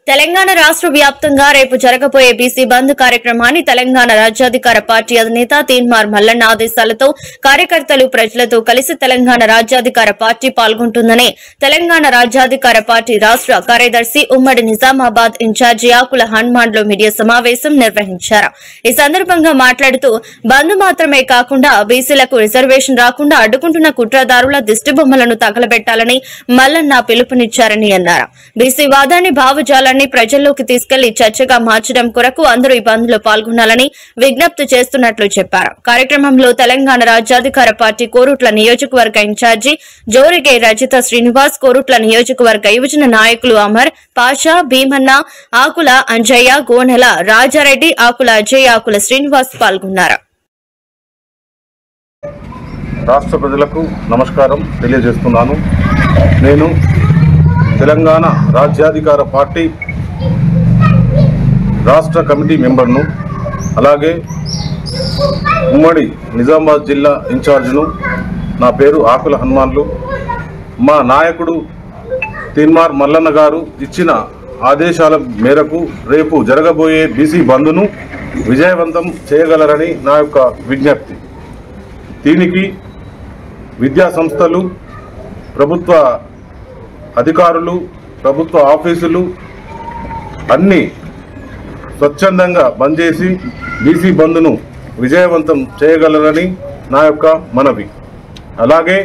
తెలంగాణ రాష్ట్ర వ్యాప్తంగా రేపు జరగబోయే బీసీ బంద్ కార్యక్రమాన్ని తెలంగాణ రాజ్యాధికార పార్టీ అధినేత తీన్మార్ మల్లన్న ఆదేశాలతో కార్యకర్తలు ప్రజలతో కలిసి తెలంగాణ రాజ్యాధికార పార్టీ పాల్గొంటుందని తెలంగాణ రాజ్యాధికార పార్టీ రాష్ట్ర కార్యదర్శి ఉమ్మడి నిజామాబాద్ ఇన్ఛార్జి ఆకుల హనుమాన్లో మీడియా సమావేశం నిర్వహించారు. ఈ సందర్భంగా మాట్లాడుతూ బంద్ మాత్రమే కాకుండా బీసీలకు రిజర్వేషన్ రాకుండా అడ్డుకుంటున్న కుట్రదారుల దిష్టిబొమ్మలను తగలబెట్టాలని మల్లన్న పిలుపునిచ్చారని అన్నారు. బీసీ వాదాన్ని భావజాలాన్ని ప్రజల్లోకి తీసుకెళ్లి చర్చగా మార్చడం కొరకు అందరూ ఈ బంద్ లో పాల్గొనాలని విజ్ఞప్తి చేస్తున్నట్లు చెప్పారు. కార్యక్రమంలో తెలంగాణ రాజ్యాధికార పార్టీ కోరుట్ల నియోజకవర్గ ఇన్ఛార్జి జోరిగే రజిత శ్రీనివాస్, కోరుట్ల నియోజకవర్గ యువజన నాయకులు అమర్ పాషా, భీమన్న, ఆకుల అంజయ్య, గోనెల రాజారెడ్డి, ఆకుల అజయ్, ఆకుల శ్రీనివాస్ పాల్గొన్నారు. రాష్ట్ర ప్రజలకు నమస్కారం తెలియజేస్తున్నాను. నేను తెలంగాణ రాజ్యాధికార పార్టీ రాష్ట్ర కమిటీ మెంబర్ను, అలాగే ఉమ్మడి నిజామాబాద్ జిల్లా ఇన్ఛార్జ్ను. నా పేరు ఆకుల హనుమాన్లు. మా నాయకుడు తీన్మార్ మల్లన్న గారు ఇచ్చిన ఆదేశాల మేరకు రేపు జరగబోయే బీసీ బంద్ను విజయవంతం చేయగలరని నా యొక్క విజ్ఞప్తి. దీనికి విద్యా సంస్థలు, ప్రభుత్వ అధికారులు, ప్రభుత్వ ఆఫీసులు అన్నీ స్వచ్ఛందంగా బంద్ చేసి బీసీ బంద్ను విజయవంతం చేయగలరని నా యొక్క మనవి. అలాగే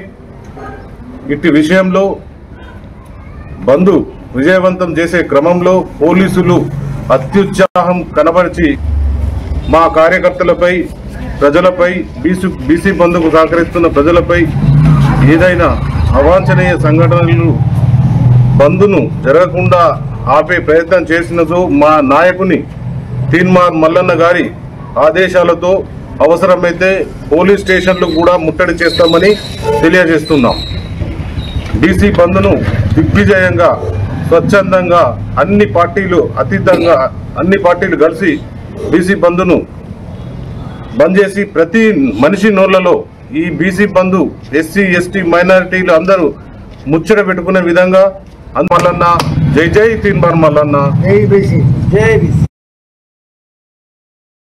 ఇట్టి విషయంలో బంద్ విజయవంతం చేసే క్రమంలో పోలీసులు అత్యుత్సాహం కనబరిచి మా కార్యకర్తలపై, ప్రజలపై, బీసీ బంద్కు సహకరిస్తున్న ప్రజలపై ఏదైనా అవాంఛనీయ సంఘటనలు బంద్ను జరగకుండా ఆపే ప్రయత్నం చేసినతో మా నాయకుని తీన్మార్ మల్లన్న గారి ఆదేశాలతో అవసరమైతే పోలీస్ స్టేషన్లు కూడా ముట్టడి చేస్తామని తెలియజేస్తున్నాం. బీసీ బంద్ను దిగ్విజయంగా, స్వచ్ఛందంగా అన్ని పార్టీలు కలిసి బీసీ బంద్ను బంద్ చేసి ప్రతి మనిషి నోళ్లలో ఈ బీసీ బంధు ఎస్సీ, ఎస్టీ, మైనారిటీలు అందరూ ముచ్చట పెట్టుకునే విధంగా మల్లన్న, జై జై తీన్మార్ మల్లన్న, జై బీసీ, జై బీసీ.